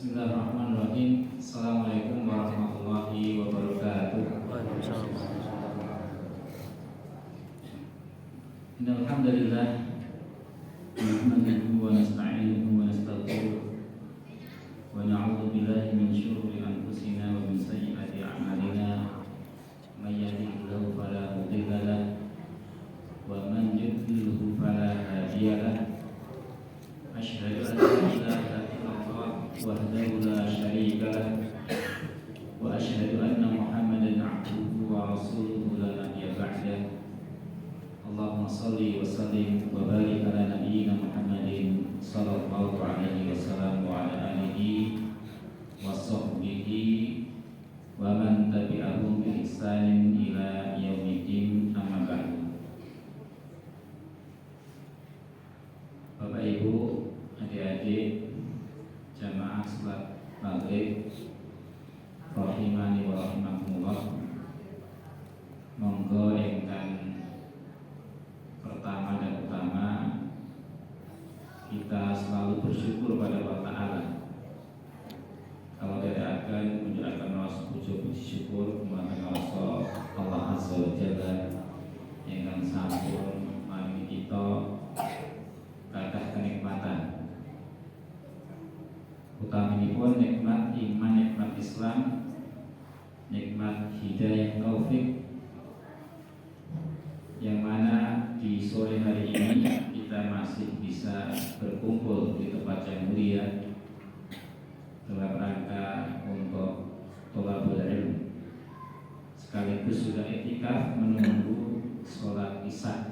Bismillahirrahmanirrahim. Assalamualaikum warahmatullahi wabarakatuh. Innal hamdalillah nahmaduhu wa nasta'inuhu wa nastaghfiruh wa na'udzu billahi min shururi anfusina wa min sayyiati a'malina. May yahdihillahu fala mudilla lahu wa man yudlilhu fala hadiya lahu. Asyhadu an la ilaha illallah wahdahu la syarika lahu wa asyhadu anna Muhammadan 'abduhu wa rasuluhu la nabiyya ba'dahu. Allahumma shalli wa sallim wa barik ala nabiyyina Muhammadin sallallahu alaihi wasallam wa ala alihi wa sahbihi wa man tabi'ahum bi ihsanin ila yaumiddin, amma ba'du. Bapak Ibu, adik-adik jamaah salat maghrib rahimani wa rahimakumullah, monggo ingkang pertama dan utama kita selalu bersyukur pada Allah Ta'ala. Kalau tidak akan menjalankan rasa puji syukur kepada Allah Azza wa Jalla yang sampun maringi kita kathah kenikmatan, utaminipun nikmat iman, nikmat Islam, nikmat hidayah taufik, yang mana di sore hari ini kita masih bisa berkumpul di tempat yang mulia dalam rangka untuk thalabul ilm, sekaligus sudah iktikaf menunggu sholat isya.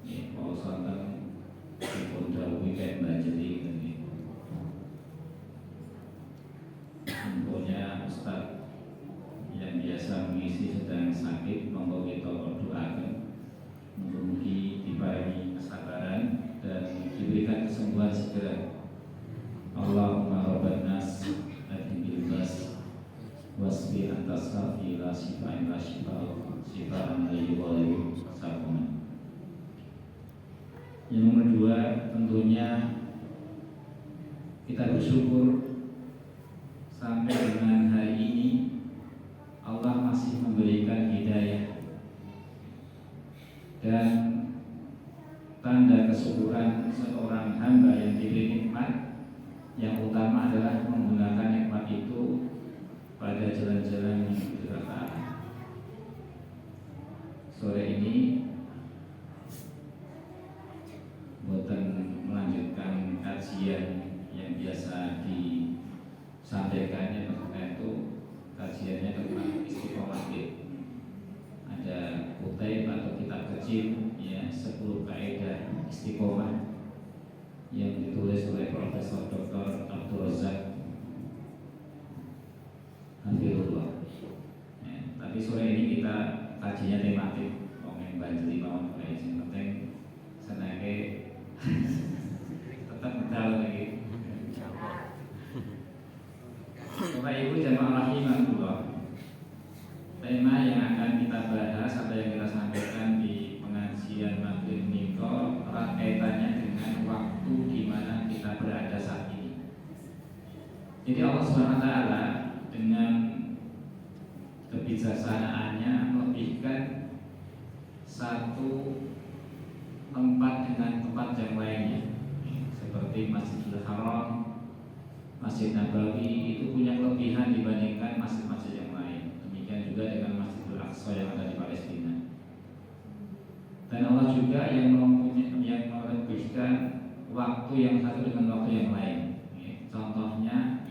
Kalau sonten dipun dawuhi kan banjiri ngene. Tentunya Ustaz yang biasa mengisi sedang sakit, monggo kita doakan mugi diparingi kesabaran dan diberikan kesembuhan segera. Allahumma rabban nas adhibil bas wasbi atas safi la shifa'in la shifa'an la yughadiru saqaman. Yang nomor dua, tentunya kita bersyukur sampai dengan hari ini Allah masih memberikan hidayah, dan tanda kesyukuran seorang hamba yang diberi nikmat yang utama adalah menggunakan nikmat itu pada jalan-jalan yang berkah. Sore ini boten melanjutkan kajian yang biasa disampaikannya, itu kajiannya tentang istiqomah. Ada kutip atau kitab kecil ya, 10 kaidah istiqomah yang ditulis oleh Profesor Dr. Abdul Razak Hafizullah. Ya, tapi sore ini kita kajiannya tematik, ngomongin banjiri mawon kae sing penting senenge tetap medal lagi. Bapak Ibu jamaah rahimakumullah, tema yang akan kita bahas atau yang kita sampaikan di pengajian maghrib niko erat kaitannya dengan waktu di mana kita berada saat ini. Jadi Allah Subhanahu wa taala dengan kebijaksanaannya melebihkan satu tempat dengan tempat yang lainnya, seperti Masjidil Haram, Masjid Nabawi itu punya kelebihan dibandingkan masjid-masjid yang lain. Demikian juga dengan Masjidil Aqsa yang ada di Palestina. Dan Allah juga yang melebihkan waktu yang satu dengan waktu yang lain. Contohnya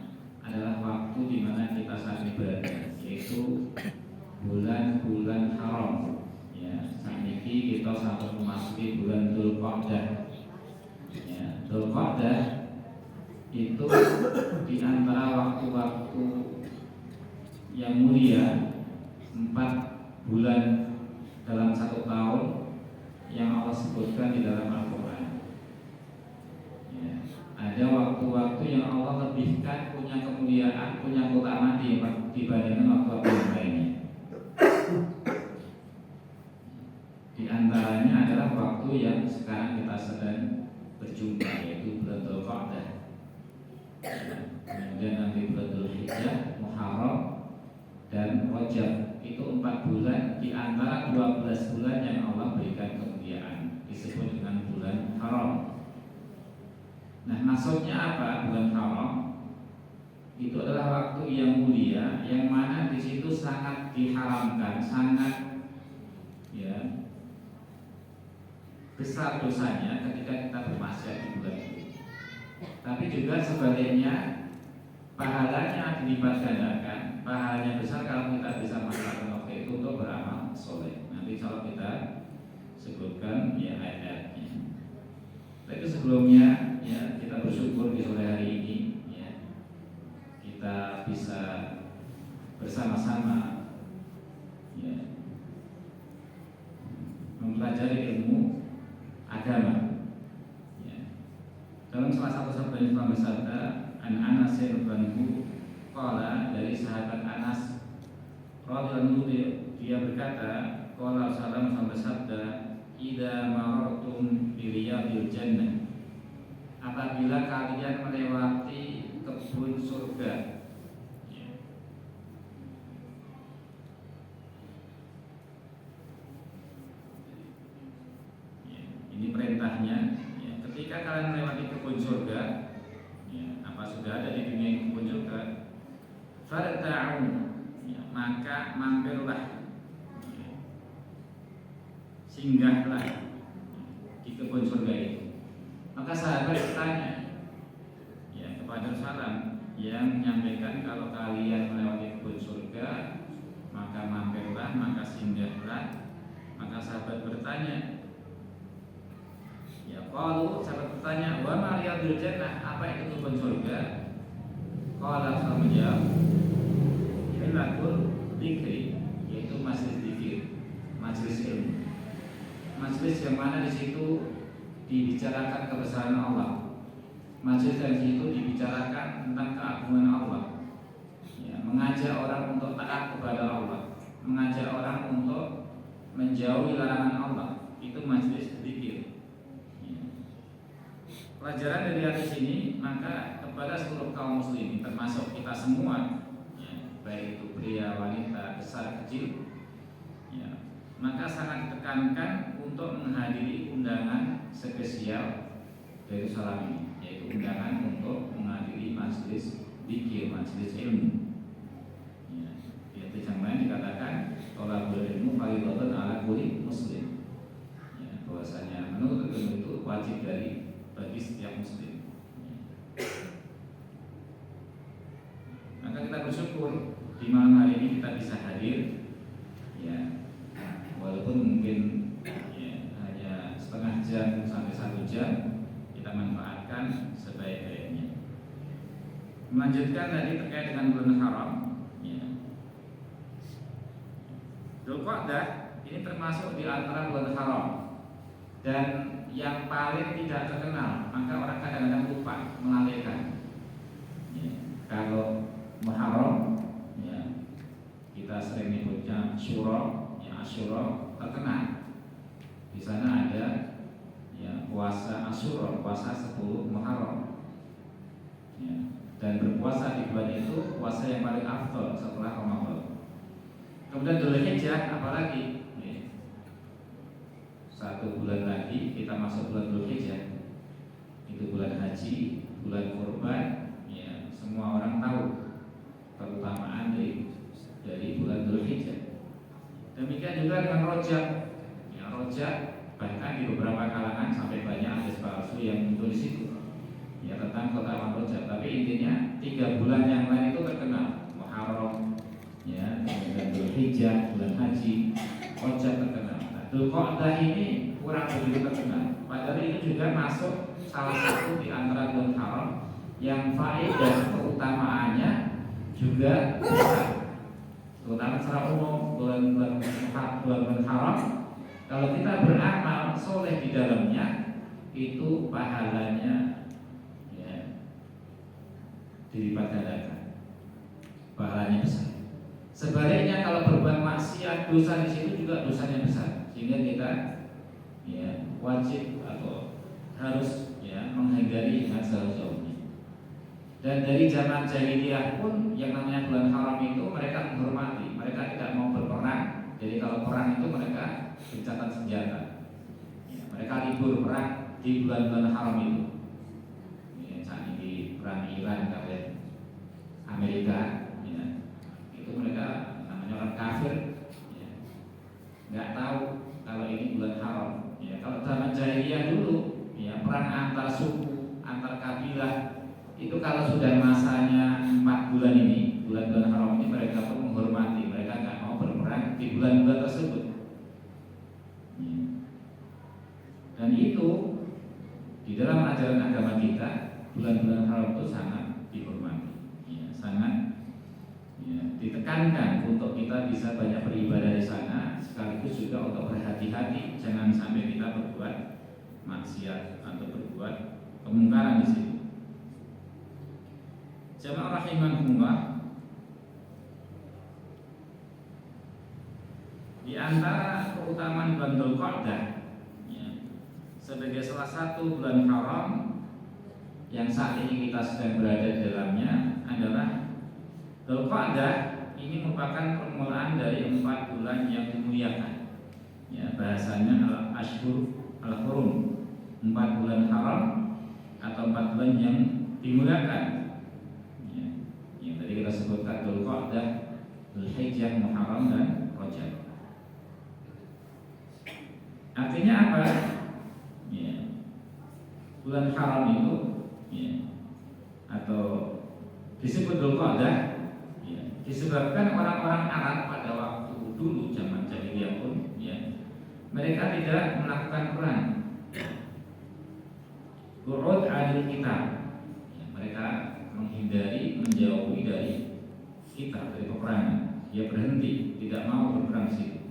adalah waktu di mana kita saat ini berada, yaitu bulan-bulan haram. Ya, saat ini kita sampai memasuki bulan Dzulqa'dah. Ya, Dzulqa'dah itu di antara waktu-waktu yang mulia, 4 bulan dalam 1 tahun yang Allah sebutkan di dalam Al-Quran. Ya, ada waktu-waktu yang Allah lebihkan, punya kemuliaan, punya keutamaan dibandingkan waktu-waktu yang lainnya. Di antaranya adalah waktu yang sekarang kita sedang berjumpa, yaitu bulan Dzulqa'dah. kemudian nanti bulan Dzulhijjah, Muharram, dan Rajab. Itu 4 bulan di antara 12 bulan yang Allah berikan kemuliaan, disebut dengan bulan haram. Nah, maksudnya apa bulan haram? Itu adalah waktu yang mulia, yang mana di situ sangat diharamkan, sangat besar dosanya ketika kita bermaksiat di bulan itu. Tapi juga sebaliknya pahalanya dilipat gandakan. Pahalanya besar kalau kita bisa manfaatkan waktu itu untuk beramal soleh. Nanti kalau kita sebutkan ayat-ayatnya. Tapi sebelumnya kita bersyukur di sore hari ini kita bisa bersama-sama mempelajari ilmu agama. Dalam salah satu sabda yang telah bersabda, Anas radhiyallahu qala, dari sahabat Anas radhiyallahu dia berkata, qala sallallahu bersabda, idza marartum bi riyadil jannah, apabila kalian melewati kebun surga. Ini perintahnya. Ketika kalian melewati kebun surga, apa sudah ada di dunia kebun surga, farta'u, maka mampirlah, singgahlah di kebun surga itu. Maka sahabat bertanya kepada Rasulullah yang menyampaikan, kalau kalian melewati kebun surga, maka mampirlah, maka singgahlah. Maka sahabat bertanya, kalau sahabat bertanya, wa ma riyadul jannah, apa itu kebun surga? Qala Rasulullah menjawab, hilakul dzikri, yaitu majelis dzikir, majelis ilmu. Majelis yang mana di situ dibicarakan kebesaran Allah. Majelis dari situ dibicarakan tentang keagungan Allah. Mengajak orang untuk taat kepada Allah, mengajak orang untuk menjauhi larangan Allah. Itu majelis dzikir. Pelajaran dari hadis ini maka kepada seluruh kaum muslimin, termasuk kita semua, baik itu pria, wanita, besar, kecil, maka sangat ditekankan untuk menghadiri undangan spesial dari salam ini, yaitu undangan untuk menghadiri majelis dzikir, majelis ilmu. Di hadis yang lain dikatakan, thalabul ilmu fardhatun ala kulli muslim, bahwasanya menuntut ilmu itu wajib bagi setiap muslim. Maka kita bersyukur di malam hari ini kita bisa hadir, walaupun mungkin hanya setengah jam sampai 1 jam, kita manfaatkan sebaik-baiknya. Melanjutkan tadi terkait dengan bulan haram, Dzulqa'dah ini termasuk di antara bulan haram dan yang paling tidak terkenal, maka orang kadang-kadang lupa, melalaikan. Kalau Muharram, kita sering menyebutnya Syura, Asyura terkenal. Di sana ada puasa Asyura, puasa 10 Muharram. Dan berpuasa di bulan itu puasa yang paling afdal setelah Ramadan. Kemudian Dzulhijjah, apalagi 1 bulan lagi kita masuk bulan Dzulhijjah. Itu bulan haji, bulan kurban. Semua orang tahu keutamaan dari bulan Dzulhijjah. Demikian juga dengan Rajab. Rajab bahkan di beberapa kalangan sampai banyak hadis palsu yang muncul di situ. Tentang keutamaan Rajab. Tapi intinya 3 bulan yang lain itu terkenal. Muharram, kemudian Dzulhijjah, bulan haji, Rajab terkenal. Dzulqa'dah ini kurang begitu terkenal. Padahal ini juga masuk salah satu di antara bulan haram yang faedah keutamaannya juga besar. Terutama secara umum bulan haram, kalau kita beramal soleh di dalamnya, itu pahalanya dilipat gandakan, pahalanya besar. Sebaliknya kalau berbuat maksiat, dosa di situ juga dosanya besar, sehingga kita wajib atau harus menghindari dengan sejauh-jauhnya. Dan dari zaman jahiliyah pun yang namanya bulan haram itu mereka menghormati, mereka tidak mau berperang. Jadi kalau perang itu mereka gencatan senjata. Ya, mereka libur perang di bulan-bulan haram itu. Ya, saat ini perang Iran kalian Amerika, ya, itu mereka namanya orang kafir, ya, nggak tahu kalau ini bulan haram. Ya, kalau zaman jahiliyah dulu, ya, perang antar suku, antar kabilah itu kalau sudah masanya 4 bulan ini, bulan-bulan haram ini mereka pun menghormati, mereka nggak mau berperang di bulan-bulan tersebut. Ya. Dan itu di dalam ajaran agama kita, bulan-bulan haram itu sangat dihormati, ya, sangat, ya, ditekankan untuk kita bisa banyak beribadah di sana, sekaligus juga untuk berhati-hati jangan sampai kita berbuat maksiat atau berbuat kemungkaran di sini. Jamaah rahimakumullah, di antara keutamaan bulan Dzulqa'dah, ya, sebagai salah satu bulan haram yang saat ini kita sedang berada di dalamnya adalah Dzulqa'dah ini merupakan permulaan dari 4 bulan yang dimuliakan. Ya, bahasanya al-ashhur al-hurum, 4 bulan haram atau 4 bulan yang dimuliakan. Yang tadi kita sebutkan Dzulqa'dah, Dzulhijjah, Muharram dan Rajab. Artinya apa? Ya, bulan haram itu, ya, atau disebut Dzulqa'dah, ya, disebabkan orang-orang Arab pada waktu dulu zaman jahiliyah pun, ya, mereka tidak melakukan perang. Bu'ud 'anil qital, ya, mereka menghindari, menjauhi dari kita, dari peperangan. Dia berhenti, tidak mau berperang situ.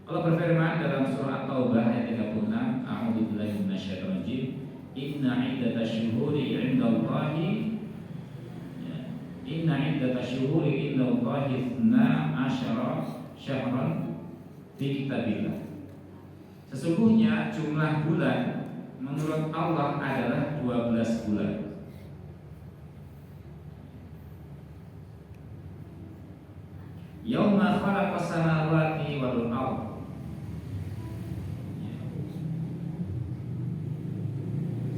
Allah berfirman dalam surah At-Taubah ayat 36, A'udzubillahi minasyaitonir rajim, Inna iddatasyuhuri 'indallahi, ya, Inna iddatasyuhuri 'indallahi 12 syahran fi kitabillah. Sesungguhnya jumlah bulan menurut Allah adalah 12 bulan. Yauma khalaqas samawati wal ardh.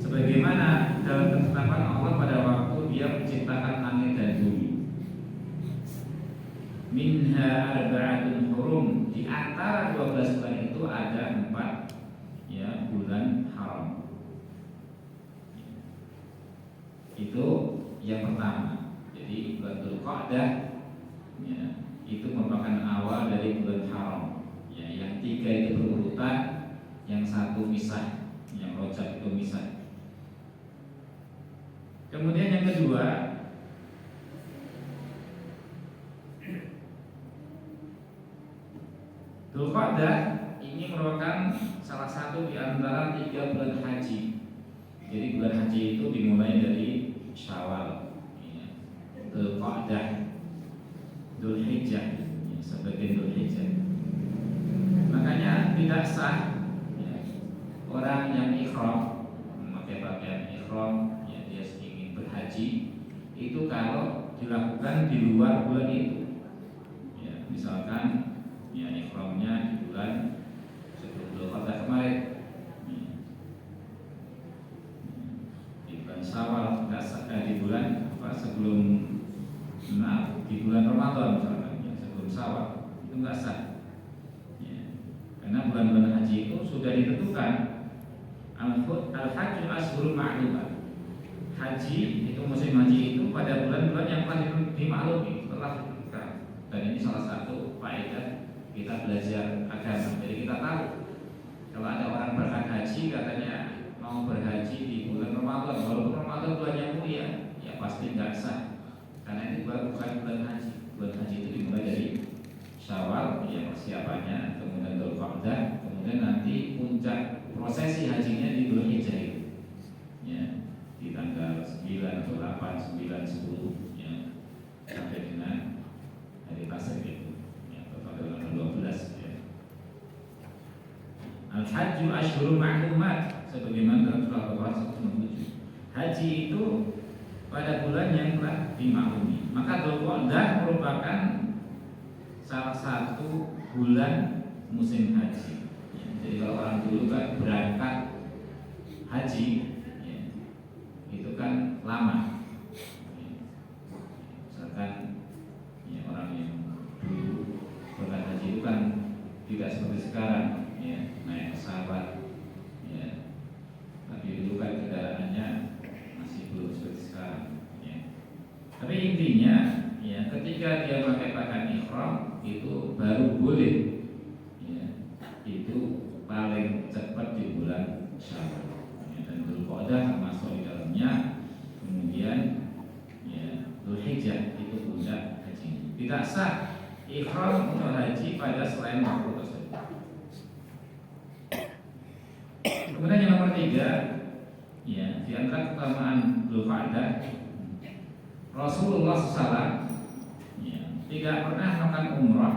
Sebagaimana dalam ketetapan Allah pada waktu Dia menciptakan langit dan bumi. Minha arba'atun hurum, di antara 12 bulan itu ada 4, ya, bulan haram. Itu yang pertama. Jadi bulan Dzulqa'dah, ya, itu merupakan awal dari bulan haram. Ya, yang 3 itu berurutan, yang 1 misah, yang Rajab itu misah. Kemudian yang kedua, Dzulqa'dah ini merupakan salah satu di antara 3 bulan haji. Jadi bulan haji itu dimulai dari Syawal, ya, Dzulqa'dah, Dzulhijjah, ya, sebagai Dzulhijjah. Makanya tidak sah, ya, orang yang ikhram memakai pakaian ikhram, ya, dia ingin berhaji, itu kalau dilakukan di luar bulan itu, ya, misalkan, ya, ikhramnya di bulan sebelum Dzulqa'dah kemarin, ya, di bulan Syawal, di bulan apa, sebelum, di bulan Ramadan misalkan, ya, sebelum Syawal, itu nggak sah. Karena bulan-bulan haji itu sudah ditentukan. Al-Hajju ashhurun ma'lumat. Haji itu, musim haji itu pada bulan-bulan yang telah dimaklumi, telah ditentukan. Dan ini salah satu faedah kita belajar agama. Jadi kita tahu kalau ada orang berangkat haji katanya mau berhaji di bulan Ramadan, walaupun Ramadan bulan yang mulia, ya pasti nggak sah. Karena ini bukan bulan haji. Bulan haji itu dimulai dari Syawal, ya, persiapannya, kemudian Dzulqa'dah, kemudian nanti puncak prosesi hajinya di Dzulhijjah itu, ya, di tanggal 9 atau 8, 9, 10, ya, sampai dengan hari Tasyrik itu, ya, atau tanggal 12, ya. Al-Hajju ashhurun ma'lumat, sebagaimana dalam surah Al-Baqarah 197. Haji itu pada bulan yang telah dimaklumi. Maka Dzulqa'dah merupakan salah satu bulan musim haji. Ya, jadi kalau orang dulu kan berangkat haji, ya, itu kan lama. Ya, misalkan ya, orang yang dulu berangkat haji itu kan tidak seperti sekarang, ya, naik pesawat, ya, tapi dulu kan kendaraannya masih belum seperti sekarang. Ya. Tapi intinya, ya, ketika dia pakai pakaian ihram itu baru boleh, ya, itu paling cepat di bulan Syawal, ya, dan Dzulqa'dah termasuk di dalamnya. Kemudian, ya, Dzulhijjah itu puncak haji. Tidak sah ihram untuk haji pada selain waktu tersebut. Kemudian yang nomor 3, ya, di antara keutamaan Dzulqa'dah, Rasulullah SAW, ya, tidak pernah melakukan umrah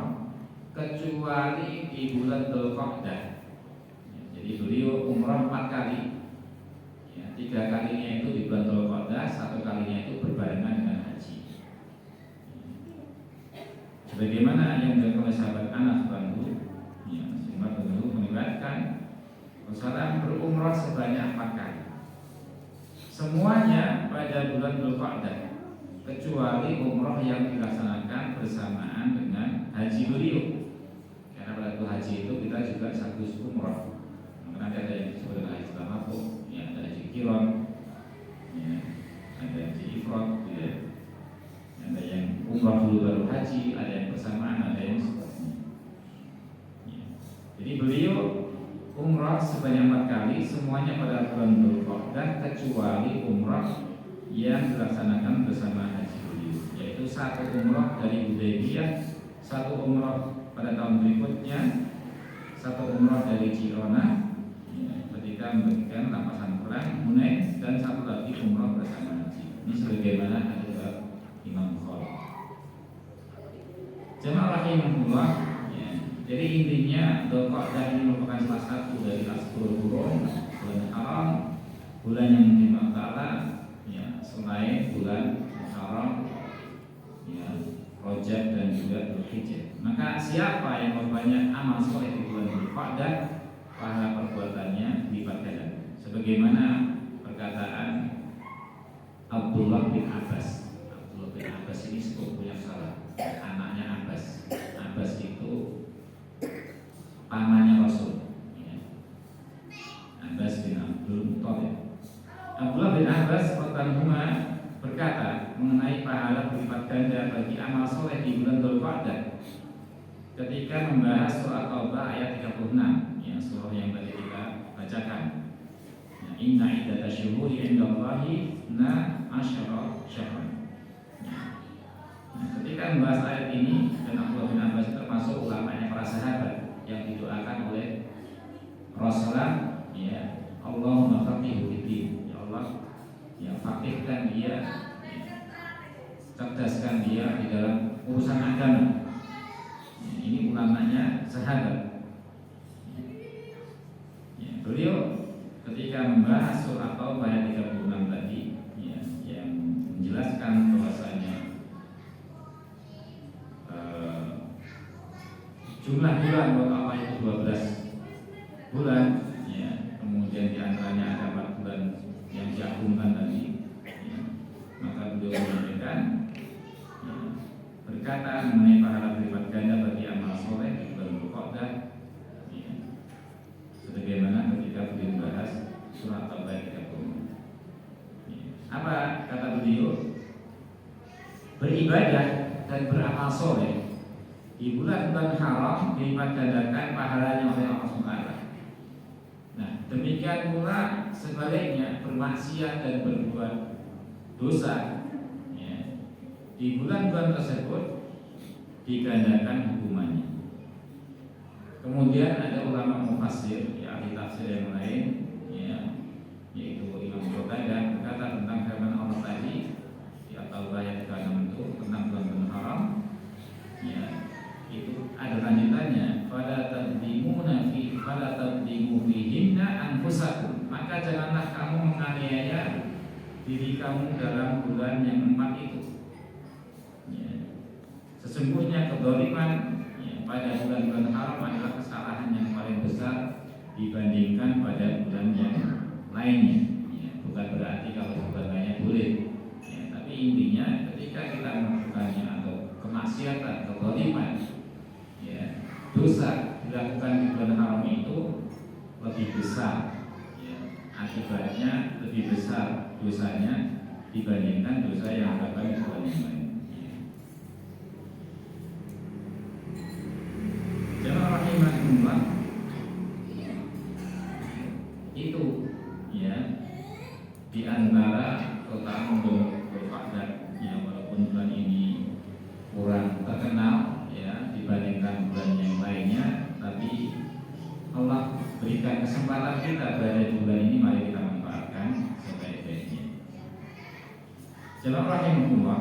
kecuali di bulan Dzulqa'dah. Ya, jadi beliau umrah 4 kali, ya, 3 kalinya itu di bulan Dzulqa'dah, 1 kalinya itu berbarengan dengan haji. Sebagaimana yang dilakukan oleh sahabat Anas bin ya, Umar bin meriwayatkan Rasulullah berumrah sebanyak 4 kali. Semuanya pada bulan Dzulqa'dah, kecuali umrah yang dilaksanakan bersamaan dengan haji beliau. Karena pada haji itu kita juga sekaligus umrah. Nanti ada yang disebut dengan haji tamattu, ya, ada haji qiran, ya, ada haji ifrad, ya. Ada yang umrah dulu baru haji, ada yang bersamaan, ada yang setelahnya. Ya. Jadi beliau umrah sebanyak 4 kali, semuanya pada bulan Dzulqa'dah, kecuali umrah yang dilaksanakan bersama haji beliau, yaitu 1 umrah dari Hudaybiyah, 1 umrah pada tahun berikutnya, 1 umrah dari Jirona, ya, ketika memberikan rampasan perang Hunain, dan 1 lagi umrah bersama haji. Ini sebagaimana ada Imam Bukhari. Jemaah rahimahullah, ya, jadi intinya Dzulqa'dah ini merupakan salah satu dari Ashhurul Hurum, bulan haram, bulan yang dima'ala, ya, selain bulan Muharram, ya, Rajab dan juga Dzulhijjah. Maka siapa yang memperbanyak amal soleh di bulan Dzulqa'dah, pahala perbuatannya dilipat ganda. Sebagaimana perkataan Abdullah bin Abbas. Abdullah bin Abbas ini sepupunya salah, anaknya Abbas. Abbas itu pamannya Rasul, ya. Abbas bin Abdul Muthalib. Abdullah bin Abbas radhiyallahu berkata mengenai pahala berlipat ganda bagi amal soleh di bulan Dzulqa'dah ketika membahas surah Taubah ayat 36, ya, surah yang tadi kita bacakan. Ya, inna iddatasyuhuri indallahi na asyara syahran. Nah, ketika membahas ayat ini, dan Abdullah bin Abbas termasuk ulamanya para sahabat yang didoakan oleh Rasulullah, ya, Allahumma faqihu fiddin, ya Allah, ya, faqihkan dia, ya, cerdaskan dia di dalam urusan agama. Ya, ini ulamanya sahabat. Ya, beliau ketika membahas surah Taubah ayat 36 tadi, ya, yang menjelaskan bahwasanya jumlah bulan buat Allah itu 12 bulan, ya, kemudian diantaranya ada 4 bulan yang diagungkan tadi, ya, maka beliau menyampaikan, ya, berkata mengenai pahala berlipat ganda bagi amal soleh di bulan Dzulqa'dah, ya, sebagaimana ketika beliau membahas surat Taubah 30. Ya, apa kata beliau? Beribadah dan beramal soleh di bulan-bulan haram dilipat gandakan pahalanya oleh Allah SWT. Nah, demikian pula sebaliknya bermaksiat dan berbuat dosa, ya, di bulan-bulan tersebut digandakan hukumannya. Kemudian ada ulama mufassir, ya, ahli tafsir yang lain, ya, yaitu Imam Qatadah berkata tentang firman Allah tadi di At-Taubah ayat 36 itu tentang bulan-bulan haram, ya, itu ada lanjutannya, fala tadlimu fihinna anfusakum, maka janganlah kamu menganiaya diri kamu dalam bulan yang 4 itu. Ya. Sesungguhnya kezaliman pada bulan-bulan haram adalah kesalahan yang paling besar dibandingkan pada bulan yang lainnya. Ya, bukan berarti kalau bulan lainnya boleh. Ya, tapi intinya ketika kita melakukannya atau kemaksiatan, kezaliman, ya, dosa dilakukan di bulan haram itu lebih besar. Ya, akibatnya lebih besar dosanya dibandingkan dosa yang dilakukan di bulan yang lain. Jemaah rahimahullah, itu ya di antara keutamaan Dzulqa'dah ya, walaupun bulan ini kurang terkenal ya dibandingkan bulan yang lainnya, tapi Allah berikan kesempatan kita pada bulan ini, mari kita manfaatkan sebaik-baiknya. Jemaah rahimahullah,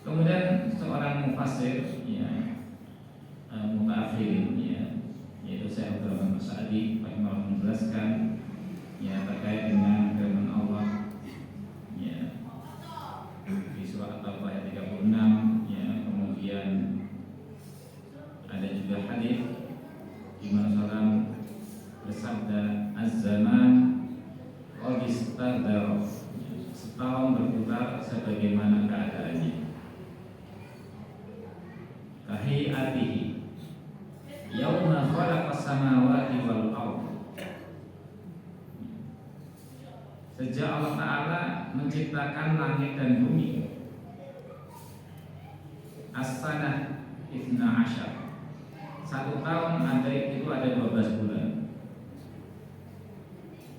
kemudian seorang mufassir ya, mutaakhirin ya, yaitu Syekh Abdul Rahman As-Sa'di rahimahullah menjelaskan ya terkait dengan firman Allah ya di surah At-Taubah ayat 36 ya, kemudian ada juga hadis di mana seorang bersabda az-zaman qad istadara, setahun berputar sebagaimana keadaannya. Kahiyatihi yauma khalaqas samawati wal ardh, sejak Allah Ta'ala menciptakan langit dan bumi. As-sanah 12, 1 tahun itu ada 12 bulan.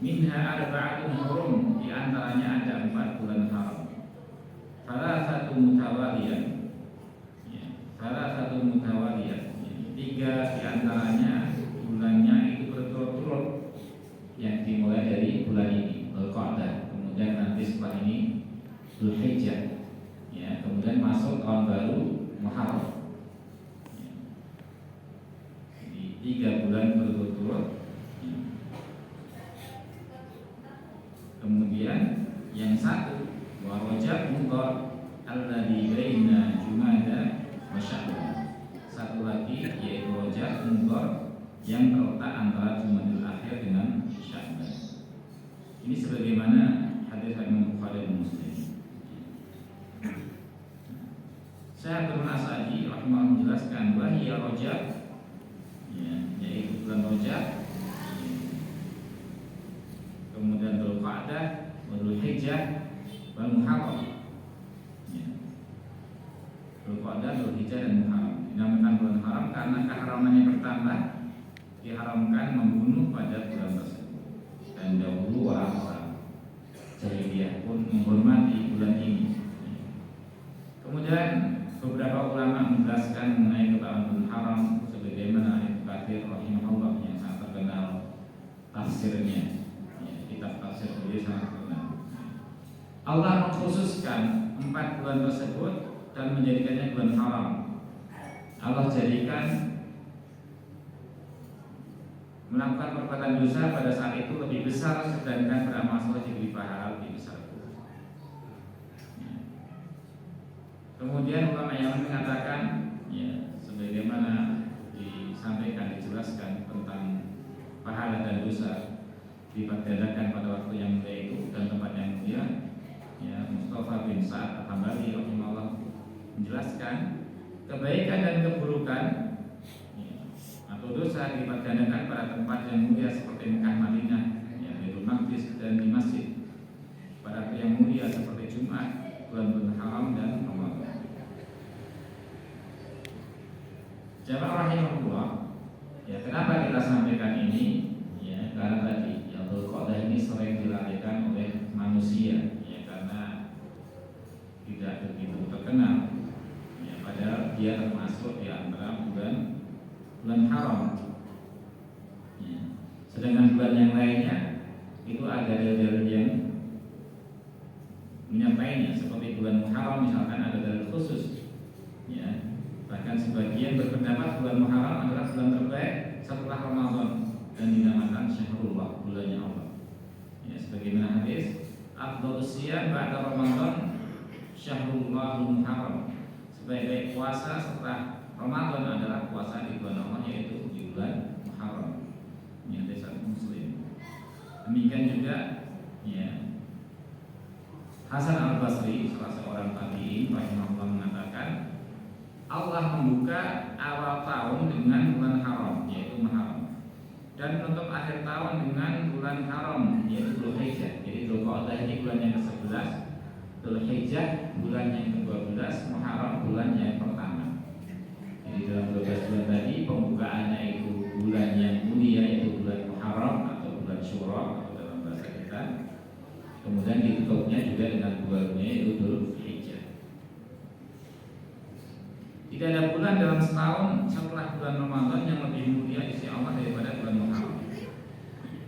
Minha arba'atun hurum, di antaranya ada 4 bulan haram. Salah satu mutawaliyah, 3 di antaranya bulannya itu berturut-turut, yang dimulai dari bulan ini Dzulqa'dah, kemudian nanti setelah ini Dzulhijjah ya, kemudian masuk tahun baru Muharram ya. Jadi 3 bulan berturut-turut ya. Kemudian yang satu wa Rajab Mudhar alladzi baina Jumada wa Sya'ban, satu lagi yaitu Rajab Mudhar yang terletak antara Jumadil Akhir dengan Sya'ban. Ini sebagaimana hadis Imam Bukhari dan Muslim. Saya Abdul As-Sa'di rahimahullah menjelaskan bahwa Rajab ya, yaitu bulan Rajab, kemudian Dzulqa'dah, Dzulhijjah, dan Muharram. Dzulqa'dah, Dzulhijjah dan Muharram dinamakan bulan haram karena keharamannya bertambah, diharamkan membunuh pada bulan tersebut. Dan dahulu orang-orang jahiliyah pun menghormati bulan ini. Kemudian beberapa ulama menjelaskan mengenai keutamaan bulan haram, sebagaimana Ibnu Katsir rahimahullah yang sangat terkenal tafsirnya, ya, kitab tafsir beliau sangat terkenal. Allah mengkhususkan 4 bulan tersebut dan menjadikannya bulan haram. Allah jadikan melakukan perbuatan dosa pada saat itu lebih besar, sedangkan beramal saleh diberi pahala lebih besar. Kemudian ulama yang mengatakan ya, sebagaimana disampaikan, dijelaskan tentang pahala dan dosa dilipat gandakan pada waktu yang mulia itu dan tempat yang mulia. Ya, Mustafa bin Sa'ad Al-Hambali rahimahullah menjelaskan kebaikan dan keburukan ya, atau dosa dilipat gandakan pada tempat yang mulia seperti Mekah, Madinah, ya, Baitul Maqdis dan di masjid. Pada waktu yang mulia seperti Jumat, bulan-bulan haram dan Ramadan. Jamaah rahimahullah, ya, kenapa kita sampaikan ini? Ya, karena tadi yang Dzulqa'dah ini sering dilalaikan oleh manusia, ya, karena tidak begitu terkenal. Ya, padahal dia termasuk di antara bulan haram. Ya. Sedangkan bulan yang lainnya itu ada dalil yang menyampaikannya, seperti bulan Muharram misalkan ada dalil khusus. Ya. Bahkan sebagian berpendapat bulan Muharram adalah bulan terbaik setelah Ramadan. dan dinamakan syahrullah, bulannya Allah. Ya, sebagaimana hadis, afdhalus siyam ba'da Ramadan syahrullahul muharram. Sebaik-baik puasa setelah Ramadan adalah puasa di bulan Allah, yaitu di bulan Muharram. Ini hadis Muslim. Demikian juga ya, Hasan Al-Basri, salah seorang tabi'in rahimahullah, mengatakan Allah membuka awal tahun dengan bulan haram, yaitu Muharram, dan menutup akhir tahun dengan bulan haram, yaitu Dzulhijjah. Jadi Dzulqa'dah ini bulan yang ke-11, Dzulhijjah bulan yang ke-12, Muharram bulan yang pertama. Jadi dalam 12 bulan tadi pembukaannya itu bulan yang mulia, yaitu bulan Muharram atau bulan Syura atau dalam bahasa kita. Kemudian ditutupnya juga dengan bulannya yaitu Dzulhijjah. Tidak ada bulan dalam setahun setelah bulan Ramadan yang lebih mulia di sisi Allah daripada bulan Muharram.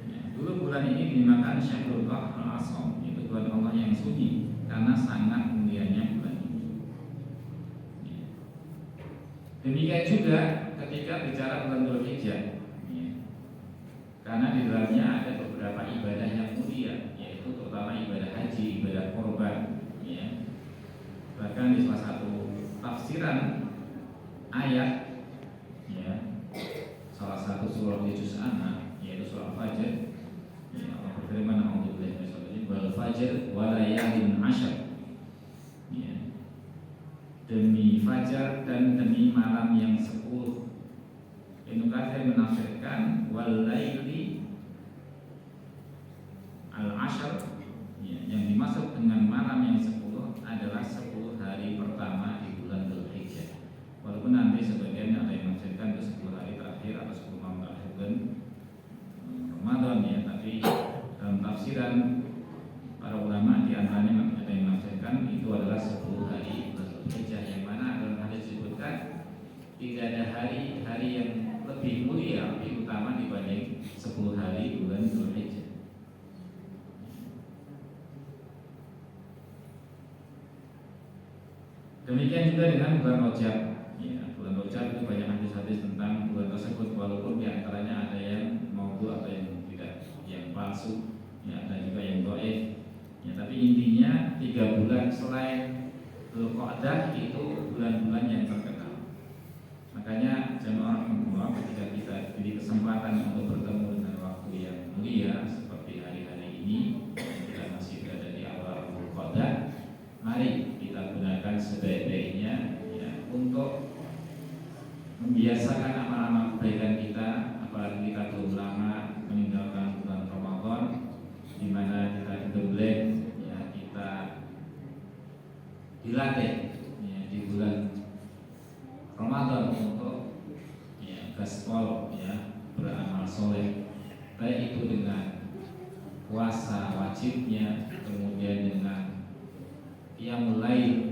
Ya, dulu bulan ini dinamakan Syahrullah Al-Azam, itu bulan Allah yang sunyi karena sangat mulianya bulan ini. Ya. Demikian juga ketika bicara bulan Dzulhijjah, ya, karena di dalamnya ada beberapa ibadah yang mulia, yaitu terutama ibadah haji, ibadah korban. Ya. Bahkan di salah satu tafsiran ayat, ya, salah satu surah di juz An, yaitu surah Fajr, ya, Allah berfirman, "A'udzubillahi minasyaitonir rajim, wal fajr wa layalin 'ashr." Ya. Demi fajar dan demi malam yang 10. Ibnu Katsir menafsirkan wal laili al-'ashr, ya, yang dimaksud dengan malam yang 10 adalah 10 hari pertama di bulan Dzulhijjah. Walaupun nanti sebagian ada yang menafsirkan itu 10 hari terakhir atau 10 malam terakhir bulan Ramadan, ya, tapi dalam tafsiran para ulama di antaranya ada yang menafsirkan itu adalah 10 hari bulan Dzulhijjah, yang mana dalam hadis disebutkan tidak ada hari yang lebih mulia, lebih utama dibanding 10 hari bulan Dzulhijjah. Demikian juga dengan bulan Rajab. Ya, bulan Rajab itu banyak hadis-hadis tentang bulan tersebut, walaupun diantaranya ada yang maudhu atau yang tidak, yang palsu, ya, ada juga yang dhaif. Ya, tapi intinya 3 bulan selain Dzulqa'dah itu bulan-bulan yang terkenal. Makanya jemaah rahimahullah, ketika kita diberi kesempatan untuk bertemu dengan waktu yang mulia seperti hari-hari ini, kita masih berada di awal Dzulqa'dah, mari kita gunakan sebaik-baiknya, ya, untuk membiasakan amal-amal kebaikan kita, apalagi kita belum lama meninggalkan bulan Ramadan, di mana kita digembleng, ya, kita dilatih, ya, di bulan Ramadan untuk, ya, gaspol, ya, beramal soleh, baik itu dengan puasa wajibnya, kemudian dengan qiyamul lail